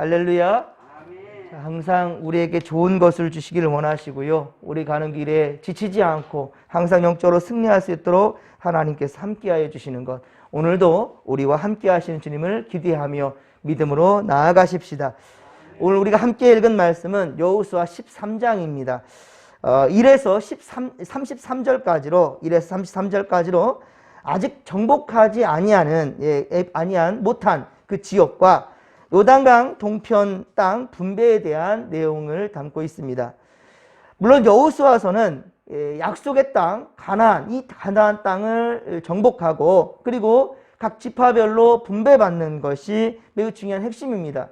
할렐루야. 자, 항상 우리에게 좋은 것을 주시기를 원하시고요. 우리 가는 길에 지치지 않고 항상 영적으로 승리할 수 있도록 하나님께서 함께하여 주시는 것. 오늘도 우리와 함께 하시는 주님을 기대하며 믿음으로 나아가십시다. 오늘 우리가 함께 읽은 말씀은 여호수아 13장입니다. 1에서 33절까지로 아직 정복하지 아니한 못한 그 지역과 요단강 동편 땅 분배에 대한 내용을 담고 있습니다. 물론 여호수아서는 약속의 땅 가나안, 이 가나안 땅을 정복하고 그리고 각 지파별로 분배받는 것이 매우 중요한 핵심입니다.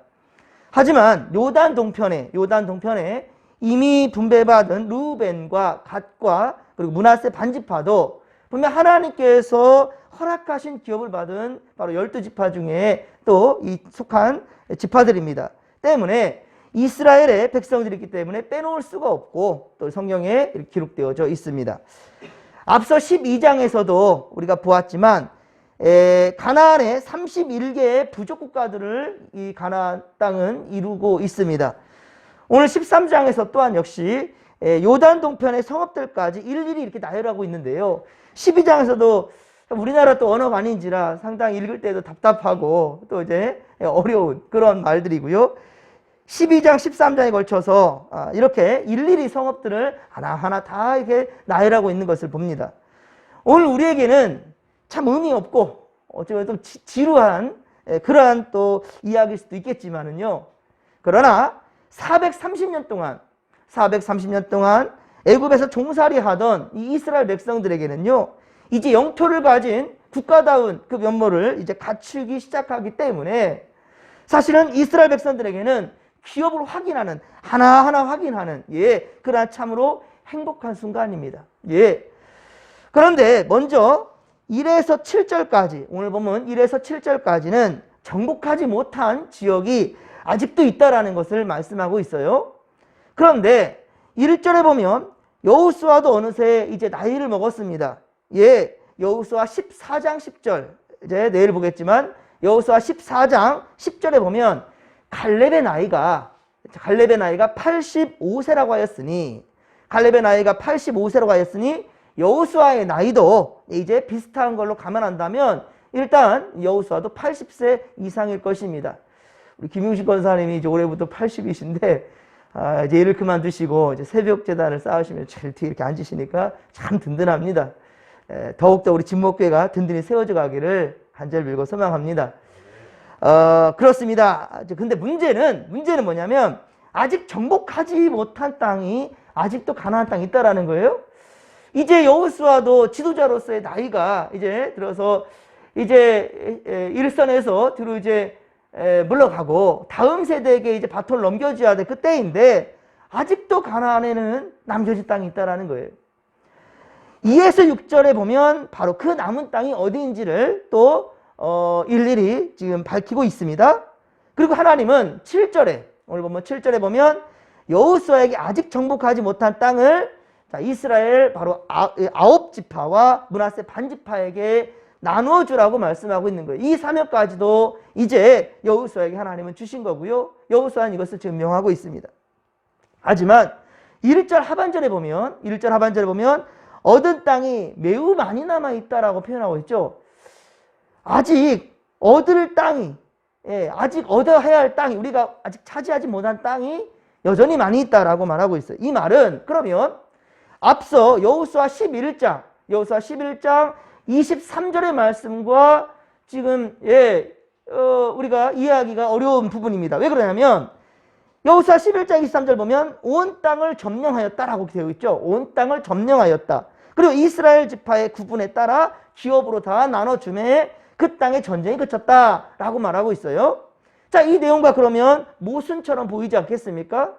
하지만 요단 동편에 이미 분배받은 루벤과 갓과 그리고 므낫세 반지파도 분명 하나님께서 허락하신 기업을 받은 바로 12지파 중에 또 이 속한 지파들입니다. 때문에 이스라엘의 백성들이기 때문에 빼놓을 수가 없고 또 성경에 기록되어져 있습니다. 앞서 12장에서도 우리가 보았지만 가나안의 31개의 부족 국가들을 이 가나안 땅은 이루고 있습니다. 오늘 13장에서 또한 역시 요단 동편의 성읍들까지 일일이 이렇게 나열하고 있는데요. 12장에서도 우리나라 또 언어가 아닌지라 상당히 읽을 때도 답답하고 또 이제 어려운 그런 말들이고요. 12장, 13장에 걸쳐서 이렇게 일일이 성읍들을 하나하나 다 이렇게 나열하고 있는 것을 봅니다. 오늘 우리에게는 참 의미 없고 어쩌면 좀 지루한 그러한 또 이야기일 수도 있겠지만은요. 그러나 430년 동안 애굽에서 종살이 하던 이 이스라엘 백성들에게는요. 이제 영토를 가진 국가다운 그 면모를 이제 갖추기 시작하기 때문에 사실은 이스라엘 백성들에게는 기업을 확인하는 하나하나 확인하는 그러한 참으로 행복한 순간입니다. 그런데 먼저 1에서 7절까지 오늘 보면 1에서 7절까지는 정복하지 못한 지역이 아직도 있다라는 것을 말씀하고 있어요. 그런데 1절에 보면 여호수아도 어느새 이제 나이를 먹었습니다. 여호수아 14장 10절 이제 내일 보겠지만 여호수아 14장 10절에 보면 갈렙의 나이가 85세라고 하였으니 여호수아의 나이도 이제 비슷한 걸로 감안한다면 일단 여호수아도 80세 이상일 것입니다. 우리 김용식 권사님이 이제 올해부터 80이신데 이제 일을 그만두시고 이제 새벽 재단을 쌓으시면 제일 뒤에 이렇게 앉으시니까 참 든든합니다. 더욱더 우리 진목교회가 든든히 세워져 가기를 간절히 빌고 소망합니다. 그렇습니다. 근데 문제는 뭐냐면 아직 정복하지 못한 땅이 아직도 가나안 땅이 있다라는 거예요. 이제 여호수아도 지도자로서의 나이가 이제 들어서 이제 일선에서 뒤로 이제 물러가고 다음 세대에게 이제 바톤을 넘겨줘야 될 그때인데 아직도 가나안에는 남겨진 땅이 있다라는 거예요. 2에서 6절에 보면 바로 그 남은 땅이 어디인지를 또 일일이 지금 밝히고 있습니다. 그리고 하나님은 7절에 오늘 보면 7절에 보면 여호수아에게 아직 정복하지 못한 땅을 이스라엘 바로 9지파와 므낫세 반지파에게 나눠주라고 말씀하고 있는 거예요. 이 사명까지도 이제 여호수아에게 하나님은 주신 거고요. 여호수아는 이것을 증명하고 있습니다. 하지만 1절 하반절에 보면 얻은 땅이 매우 많이 남아있다라고 표현하고 있죠. 아직 얻을 땅이 아직 얻어야 할 땅이 우리가 아직 차지하지 못한 땅이 여전히 많이 있다라고 말하고 있어요. 이 말은 그러면 앞서 여호수아 11장 23절의 말씀과 지금 우리가 이해하기가 어려운 부분입니다. 왜 그러냐면 여호수아 11장 23절 보면 온 땅을 점령하였다라고 되어 있죠. 온 땅을 점령하였다. 그리고 이스라엘 지파의 구분에 따라 기업으로 다 나눠주매 그 땅에 전쟁이 그쳤다라고 말하고 있어요. 자, 이 내용과 그러면 모순처럼 보이지 않겠습니까?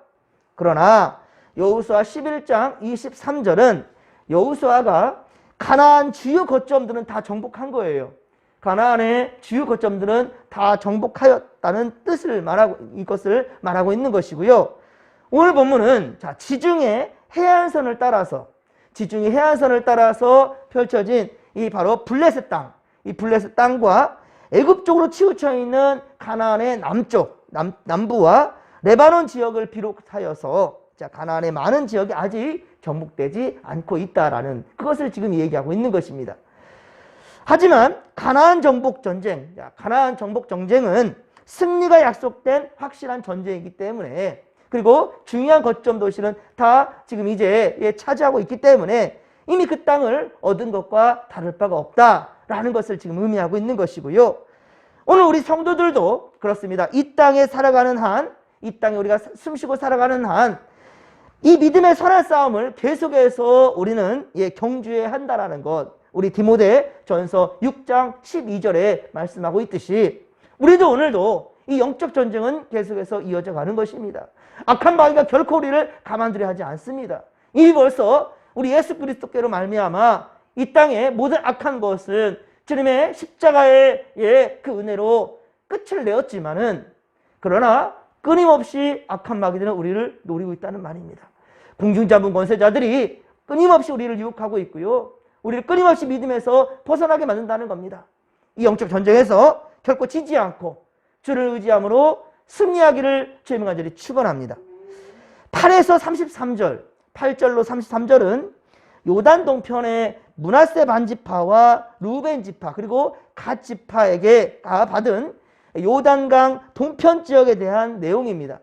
그러나 여호수아 11장 23절은 여호수아가 가나안 주요 거점들은 다 정복한 거예요. 가나안의 주요 거점들은 다 정복하였다는 이것을 말하고 있는 것이고요. 오늘 본문은 지중해 해안선을 따라서 펼쳐진 이 바로 블레셋 땅, 이 블레셋 땅과 애굽 쪽으로 치우쳐 있는 가나안의 남쪽, 남부와 레바논 지역을 비롯하여서 자, 가나안의 많은 지역이 아직 정복되지 않고 있다라는 그것을 지금 얘기하고 있는 것입니다. 하지만 가나안 정복 전쟁, 가나안 정복 전쟁은 승리가 약속된 확실한 전쟁이기 때문에, 그리고 중요한 거점 도시는 다 지금 이제 차지하고 있기 때문에 이미 그 땅을 얻은 것과 다를 바가 없다라는 것을 지금 의미하고 있는 것이고요. 오늘 우리 성도들도 그렇습니다. 이 땅에 살아가는 한, 이 땅에 우리가 숨쉬고 살아가는 한, 이 믿음의 선한 싸움을 계속해서 우리는 경주해야 한다라는 것, 우리 디모데 전서 6장 12절에 말씀하고 있듯이 우리도 오늘도 이 영적 전쟁은 계속해서 이어져 가는 것입니다. 악한 마귀가 결코 우리를 가만두려 하지 않습니다. 이미 벌써 우리 예수 그리스도께로 말미암아 이 땅의 모든 악한 것은 주님의 십자가의 그 은혜로 끝을 내었지만은, 그러나 끊임없이 악한 마귀들은 우리를 노리고 있다는 말입니다. 공중자분 권세자들이 끊임없이 우리를 유혹하고 있고요. 우리를 끊임없이 믿음에서 벗어나게 만든다는 겁니다. 이 영적 전쟁에서 결코 지지 않고 주를 의지함으로 승리하기를 주의 간절히 축원합니다. 8에서 33절, 8절로 33절은 요단 동편의 므낫세 반지파와 루벤 지파 그리고 갓 지파에게 받은 요단강 동편 지역에 대한 내용입니다.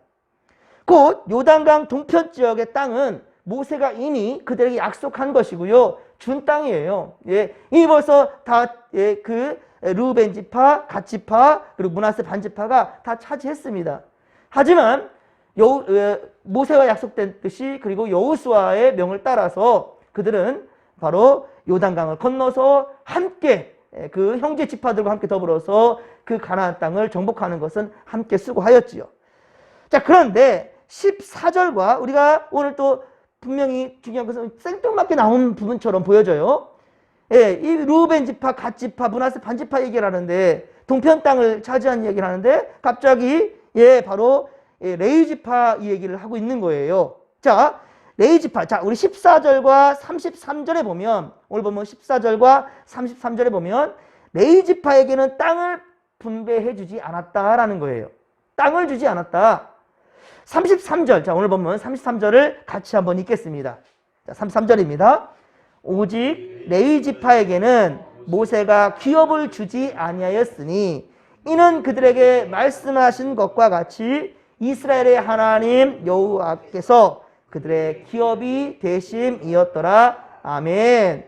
곧 요단강 동편 지역의 땅은 모세가 이미 그들에게 약속한 것이고요. 준 땅이에요. 이미 벌써 다 그 루벤 지파, 갓 지파 그리고 므낫세 반지파가 다 차지했습니다. 하지만 모세가 약속됐듯이 그리고 여호수아의 명을 따라서 그들은 바로 요단강을 건너서 함께 그 형제 지파들과 함께 더불어서 그 가나안 땅을 정복하는 것은 함께 수고하였지요. 자, 그런데 14절과 우리가 오늘 또 분명히 중요한 것은 생뚱맞게 나온 부분처럼 보여져요. 이 루벤 지파, 갓 지파, 므낫세 반지파 얘기를 하는데, 동편 땅을 차지한 얘기를 하는데 갑자기 바로 레위 지파 이 얘기를 하고 있는 거예요. 자, 레위 지파. 자, 우리 14절과 33절에 보면, 오늘 보면 14절과 33절에 보면 레위 지파에게는 땅을 분배해 주지 않았다라는 거예요. 땅을 주지 않았다. 33절. 자, 오늘 보면 33절을 같이 한번 읽겠습니다. 자, 33절입니다. 오직 레위 지파에게는 모세가 기업을 주지 아니하였으니 이는 그들에게 말씀하신 것과 같이 이스라엘의 하나님 여호와께서 그들의 기업이 되심이었더라. 아멘.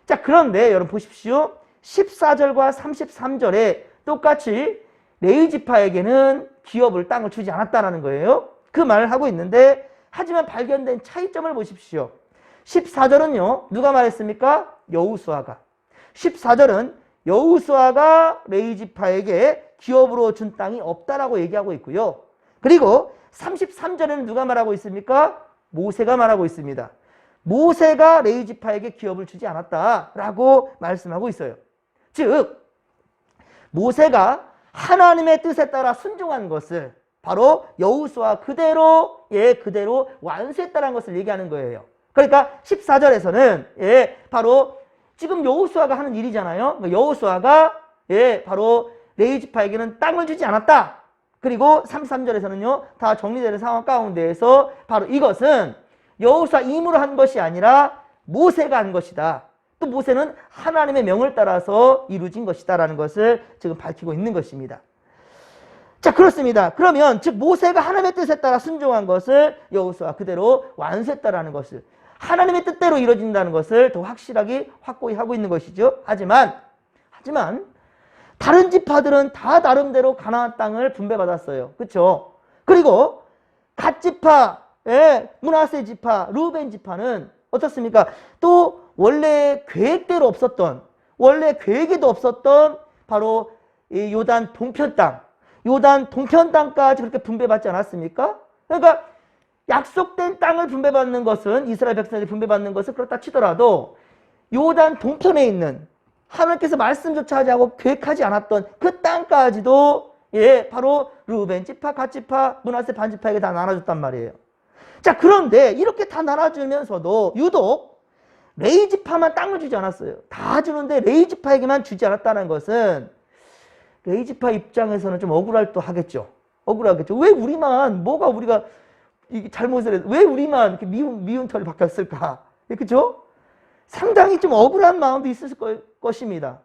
자, 그런데 여러분 보십시오. 14절과 33절에 똑같이 레위 지파에게는 기업을, 땅을 주지 않았다는 거예요. 그 말을 하고 있는데, 하지만 발견된 차이점을 보십시오. 14절은요, 누가 말했습니까? 여호수아가. 14절은 여호수아가 레위 지파에게 기업으로 준 땅이 없다라고 얘기하고 있고요. 그리고 33절에는 누가 말하고 있습니까? 모세가 말하고 있습니다. 모세가 레위 지파에게 기업을 주지 않았다라고 말씀하고 있어요. 즉, 모세가 하나님의 뜻에 따라 순종한 것을 바로 여호수아 그대로 완수했다는 것을 얘기하는 거예요. 그러니까 14절에서는 바로 지금 여호수아가 하는 일이잖아요. 여호수아가 바로 레위 지파에게는 땅을 주지 않았다. 그리고 33절에서는요, 다 정리되는 상황 가운데에서 바로 이것은 여호수아 임으로 한 것이 아니라 모세가 한 것이다. 또 모세는 하나님의 명을 따라서 이루어진 것이다라는 것을 지금 밝히고 있는 것입니다. 자, 그렇습니다. 그러면 즉 모세가 하나님의 뜻에 따라 순종한 것을 여호수아 그대로 완수했다라는 것을, 하나님의 뜻대로 이루어진다는 것을 더 확실하게 확고히 하고 있는 것이죠. 하지만 다른 지파들은 다 나름대로 가나안 땅을 분배받았어요. 그렇죠? 그리고 갓 지파, 므낫세 지파, 루벤 지파는 어떻습니까? 또 원래 계획대로 없었던, 원래 계획에도 없었던 바로 이 요단 동편 땅, 요단 동편 땅까지 그렇게 분배받지 않았습니까? 그러니까 약속된 땅을 분배받는 것은, 이스라엘 백성들이 분배받는 것은 그렇다 치더라도 요단 동편에 있는 하나님께서 말씀조차 하지 않고 계획하지 않았던 그 땅까지도 바로 루벤 지파, 갓 지파, 므낫세 반지파에게 다 나눠줬단 말이에요. 자, 그런데 이렇게 다 나눠주면서도 유독 레위 지파만 땅을 주지 않았어요. 다 주는데 레위 지파에게만 주지 않았다는 것은 레위 지파 입장에서는 좀 억울할 또 하겠죠. 억울하겠죠. 왜 우리만, 뭐가 우리가 이 잘못을 해서 왜 우리만 이렇게 미운 털이 바뀌었을까? 그렇죠? 상당히 좀 억울한 마음도 있을 것입니다.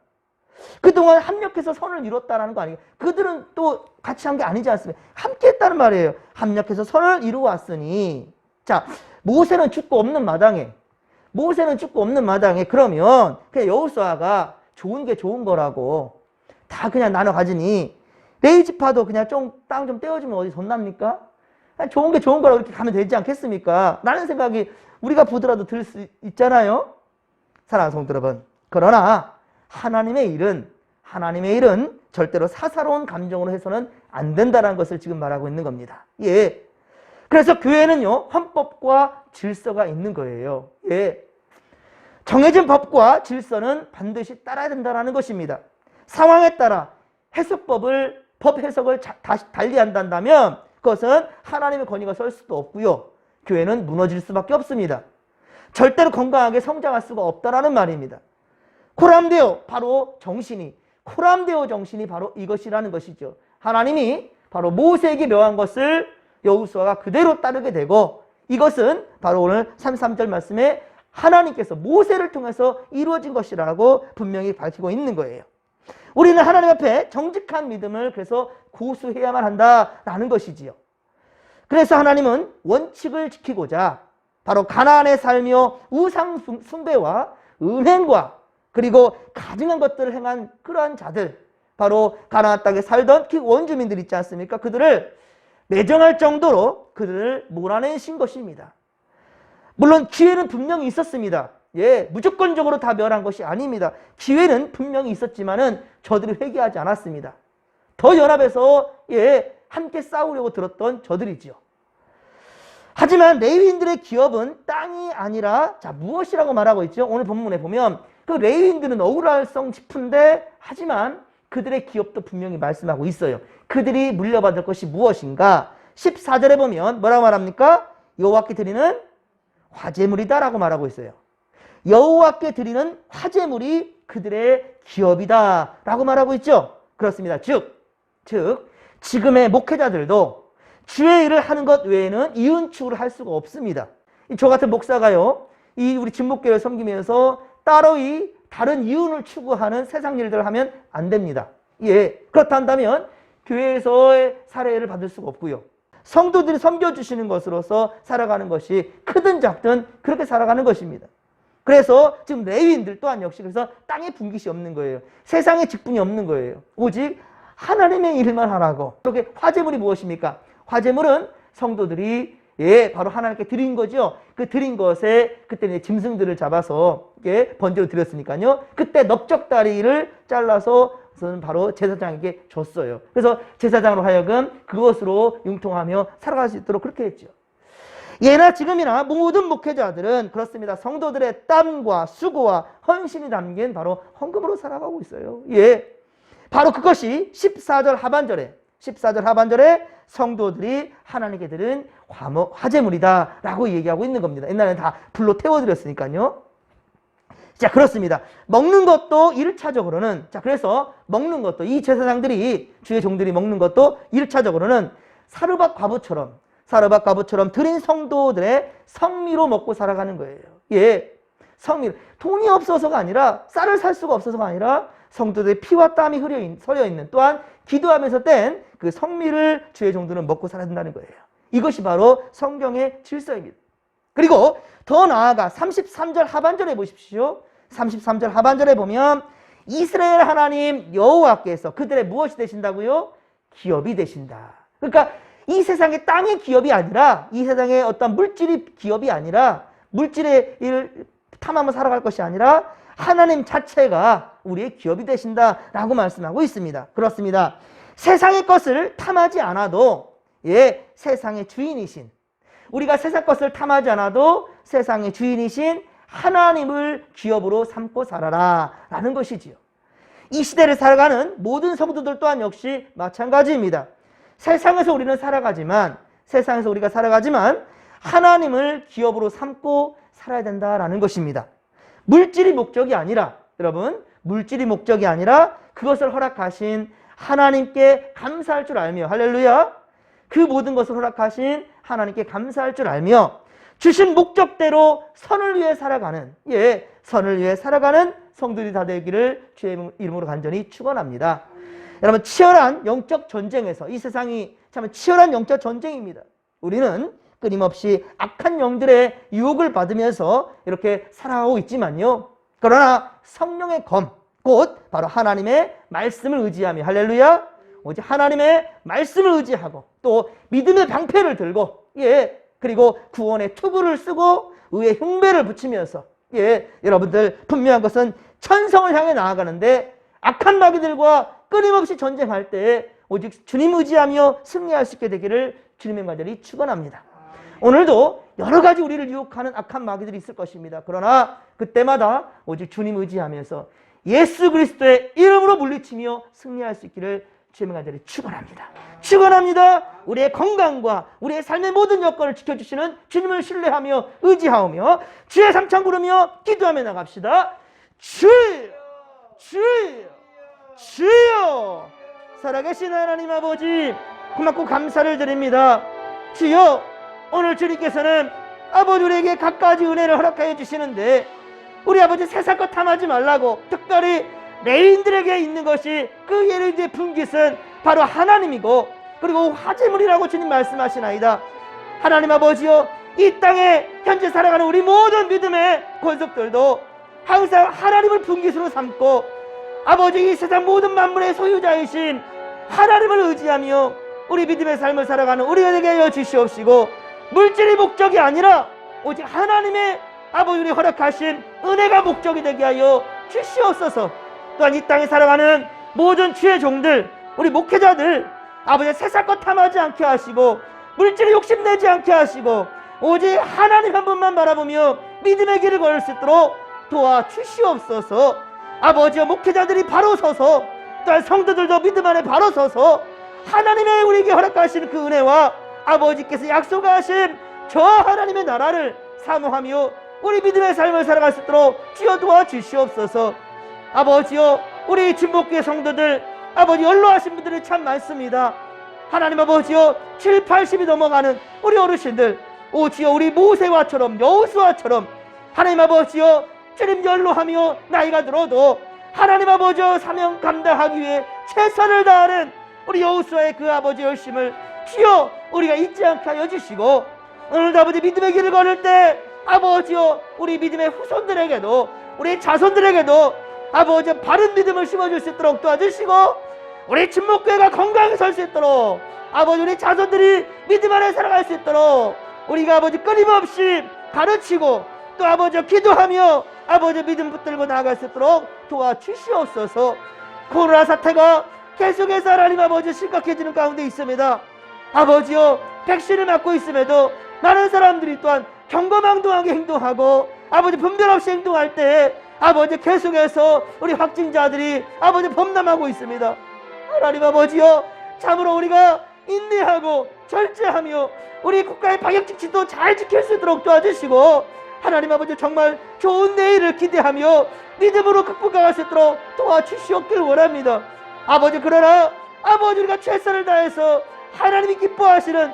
그동안 합력해서 선을 이뤘다라는 거 아니에요. 그들은 또 같이 한 게 아니지 않습니까? 함께 했다는 말이에요. 합력해서 선을 이루어왔으니. 자, 모세는 죽고 없는 마당에 그러면 그냥 여호수아가 좋은 게 좋은 거라고 다 그냥 나눠 가지니 레위 지파도 그냥 땅 좀 떼어주면 어디 손납니까? 좋은 게 좋은 거라고 이렇게 가면 되지 않겠습니까? 라는 생각이 우리가 보더라도 들 수 있잖아요. 사랑하는 성도 여러분. 그러나 하나님의 일은 절대로 사사로운 감정으로 해서는 안 된다는 것을 지금 말하고 있는 겁니다. 예. 그래서 교회는요, 헌법과 질서가 있는 거예요. 예. 정해진 법과 질서는 반드시 따라야 된다는 것입니다. 상황에 따라 법 해석을 다시 달리한다면 그것은 하나님의 권위가 설 수도 없고요. 교회는 무너질 수밖에 없습니다. 절대로 건강하게 성장할 수가 없다라는 말입니다. 코람데오 정신이 바로 이것이라는 것이죠. 하나님이 바로 모세에게 명한 것을 여호수아가 그대로 따르게 되고 이것은 바로 오늘 33절 말씀에 하나님께서 모세를 통해서 이루어진 것이라고 분명히 밝히고 있는 거예요. 우리는 하나님 앞에 정직한 믿음을 그래서 고수해야만 한다라는 것이지요. 그래서 하나님은 원칙을 지키고자 바로 가나안에 살며 우상 숭배와 음행과 그리고 가증한 것들을 행한 그러한 자들, 바로 가나안 땅에 살던 그 원주민들 있지 않습니까? 그들을 매정할 정도로 그들을 몰아내신 것입니다. 물론 기회는 분명히 있었습니다. 예, 무조건적으로 다 멸한 것이 아닙니다. 기회는 분명히 있었지만은 저들이 회개하지 않았습니다. 더 연합해서 함께 싸우려고 들었던 저들이지요. 하지만 레위인들의 기업은 땅이 아니라 무엇이라고 말하고 있죠? 오늘 본문에 보면 그 레위인들은 억울할성 싶은데 하지만 그들의 기업도 분명히 말씀하고 있어요. 그들이 물려받을 것이 무엇인가? 14절에 보면 뭐라고 말합니까? 여호와께 드리는 화제물이다 라고 말하고 있어요. 여호와께 드리는 화제물이 그들의 기업이다 라고 말하고 있죠. 그렇습니다. 즉 지금의 목회자들도 주의 일을 하는 것 외에는 이윤축을 할 수가 없습니다. 저 같은 목사가요, 우리 진목교회를 섬기면서 따로이 다른 이윤을 추구하는 세상 일들을 하면 안 됩니다. 예, 그렇다면 교회에서의 사례를 받을 수가 없고요. 성도들이 섬겨주시는 것으로서 살아가는 것이 크든 작든 그렇게 살아가는 것입니다. 그래서 지금 레위인들 또한 역시 그래서 땅에 분깃이 없는 거예요. 세상에 직분이 없는 거예요. 오직 하나님의 일만 하라고. 그렇게 화제물이 무엇입니까? 화제물은 성도들이 바로 하나님께 드린 거죠. 그 드린 것에 그때 짐승들을 잡아서 번제로 드렸으니까요. 그때 넓적다리를 잘라서 바로 제사장에게 줬어요. 그래서 제사장으로 하여금 그것으로 융통하며 살아갈 수 있도록 그렇게 했죠. 예나 지금이나 모든 목회자들은 그렇습니다. 성도들의 땀과 수고와 헌신이 담긴 바로 헌금으로 살아가고 있어요. 예, 바로 그것이 14절 하반절에 성도들이 하나님께 드린 화제물이다 라고 얘기하고 있는 겁니다. 옛날에는 다 불로 태워드렸으니까요. 자, 그렇습니다. 먹는 것도 1차적으로는, 그래서 먹는 것도, 이 제사장들이, 주의 종들이 먹는 것도 1차적으로는 사르밧 과부처럼 드린 성도들의 성미로 먹고 살아가는 거예요. 예, 성미. 돈이 없어서가 아니라, 쌀을 살 수가 없어서가 아니라 성도들의 피와 땀이 서려 있는, 또한 기도하면서 뗀 그 성미를 주의 종들은 먹고 살아야 된다는 거예요. 이것이 바로 성경의 질서입니다. 그리고 더 나아가 33절 하반절에 보십시오. 33절 하반절에 보면 이스라엘 하나님 여호와께서 그들의 무엇이 되신다고요? 기업이 되신다. 그러니까 이 세상의 땅의 기업이 아니라, 이 세상의 어떤 물질이 기업이 아니라, 물질의 일을 탐하며 살아갈 것이 아니라 하나님 자체가 우리의 기업이 되신다라고 말씀하고 있습니다. 그렇습니다. 세상의 것을 탐하지 않아도 세상의 주인이신, 우리가 세상 것을 탐하지 않아도 세상의 주인이신 하나님을 기업으로 삼고 살아라 라는 것이지요. 이 시대를 살아가는 모든 성도들 또한 역시 마찬가지입니다. 세상에서 우리가 살아가지만 하나님을 기업으로 삼고 살아야 된다라는 것입니다. 물질이 목적이 아니라, 여러분, 물질이 목적이 아니라 그것을 허락하신 하나님께 감사할 줄 알며, 할렐루야, 그 모든 것을 허락하신 하나님께 감사할 줄 알며 주신 목적대로 선을 위해 살아가는, 선을 위해 살아가는 성도들이 다 되기를 주의 이름으로 간절히 축원합니다. 여러분, 치열한 영적 전쟁에서, 이 세상이 참 치열한 영적 전쟁입니다. 우리는 끊임없이 악한 영들의 유혹을 받으면서 이렇게 살아가고 있지만요, 그러나 성령의 검, 곧 바로 하나님의 말씀을 의지하며, 할렐루야, 오직 하나님의 말씀을 의지하고 또 믿음의 방패를 들고, 그리고 구원의 투구를 쓰고 의의 흉배를 붙이면서, 여러분들 분명한 것은 천성을 향해 나아가는데 악한 마귀들과 끊임없이 전쟁할 때 오직 주님 의지하며 승리할 수 있게 되기를 주님의 간절히 축원합니다. 오늘도 여러 가지 우리를 유혹하는 악한 마귀들이 있을 것입니다. 그러나 그때마다 오직 주님 의지하면서 예수 그리스도의 이름으로 물리치며 승리할 수 있기를 주님의 간절히 축원합니다. 축원합니다. 우리의 건강과 우리의 삶의 모든 여건을 지켜주시는 주님을 신뢰하며 의지하며 주의 삼창 부르며 기도하며 나갑시다. 주여, 주여, 주여. 살아계신 하나님 아버지, 고맙고 감사를 드립니다. 주여, 오늘 주님께서는 아버지 우리에게 갖가지 은혜를 허락하여 주시는데, 우리 아버지 세상 것 탐하지 말라고, 특별히 레인들에게 있는 것이 그 예리의 분깃은 바로 하나님이고, 그리고 화제물이라고 주님 말씀하시나이다. 하나님 아버지여, 이 땅에 현재 살아가는 우리 모든 믿음의 권속들도 항상 하나님을 분깃으로 삼고, 아버지 이 세상 모든 만물의 소유자이신 하나님을 의지하며 우리 믿음의 삶을 살아가는 우리가 되게 하여 주시옵시고, 물질이 목적이 아니라 오직 하나님의 아버지 우리 허락하신 은혜가 목적이 되게 하여 주시옵소서. 또한 이 땅에 살아가는 모든 주의 종들, 우리 목회자들, 아버지 세상 것 탐하지 않게 하시고 물질에 욕심내지 않게 하시고 오직 하나님 한 분만 바라보며 믿음의 길을 걸을 수 있도록 도와주시옵소서. 아버지와 목회자들이 바로 서서, 또한 성도들도 믿음 안에 바로 서서 하나님의 우리에게 허락하신 그 은혜와 아버지께서 약속하신 저 하나님의 나라를 사모하며 우리 믿음의 삶을 살아갈 수 있도록 주여 도와주시옵소서. 아버지여, 우리 진복교회 성도들, 아버지 연로하신 분들이 참 많습니다. 하나님 아버지여, 7, 80이 넘어가는 우리 어르신들, 오 주여, 우리 모세와처럼 여호수아처럼 하나님 아버지여, 주님 연로하며 나이가 들어도 하나님 아버지여 사명 감당하기 위해 최선을 다하는 우리 여호수아의 그 아버지 열심을 주여 우리가 잊지 않게 하여 주시고, 오늘도 아버지 믿음의 길을 걸을 때 아버지여, 우리 믿음의 후손들에게도 우리 자손들에게도 아버지 바른 믿음을 심어줄 수 있도록 도와주시고, 우리 진목교회가 건강히 설 수 있도록 아버지 우리 자손들이 믿음 안에 살아갈 수 있도록 우리가 아버지 끊임없이 가르치고 또 아버지 기도하며 아버지 믿음 붙들고 나아갈 수 있도록 도와주시옵소서. 코로나 사태가 계속해서 하나님 아버지 심각해지는 가운데 있습니다. 아버지요, 백신을 맞고 있음에도 많은 사람들이 또한 경거망동하게 행동하고 아버지 분별 없이 행동할 때 아버지 계속해서 우리 확진자들이 아버지 범람하고 있습니다. 하나님 아버지요, 참으로 우리가 인내하고 절제하며 우리 국가의 방역지침도 잘 지킬 수 있도록 도와주시고, 하나님 아버지 정말 좋은 내일을 기대하며 믿음으로 극복할 수 있도록 도와주시옵길 원합니다. 아버지, 그러나 아버지 우리가 최선을 다해서 하나님이 기뻐하시는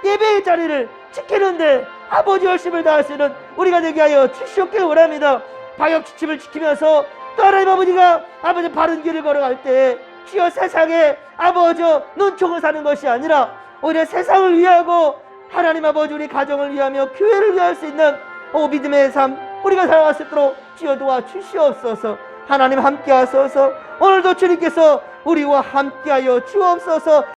예배의 자리를 지키는데 아버지 열심을 다할 수 있는 우리가 되게 하여 주시옵길 원합니다. 방역지침을 지키면서 또 하나님 아버지가 아버지 바른 길을 걸어갈 때 주여 세상에 아버지 눈총을 사는 것이 아니라 오히려 세상을 위하고 하나님 아버지 우리 가정을 위하며 교회를 위할 수 있는 믿음의 삶 우리가 살아갈 수 있도록 주여 도와주시옵소서. 하나님 함께 하소서. 오늘도 주님께서 우리와 함께하여 주옵소서.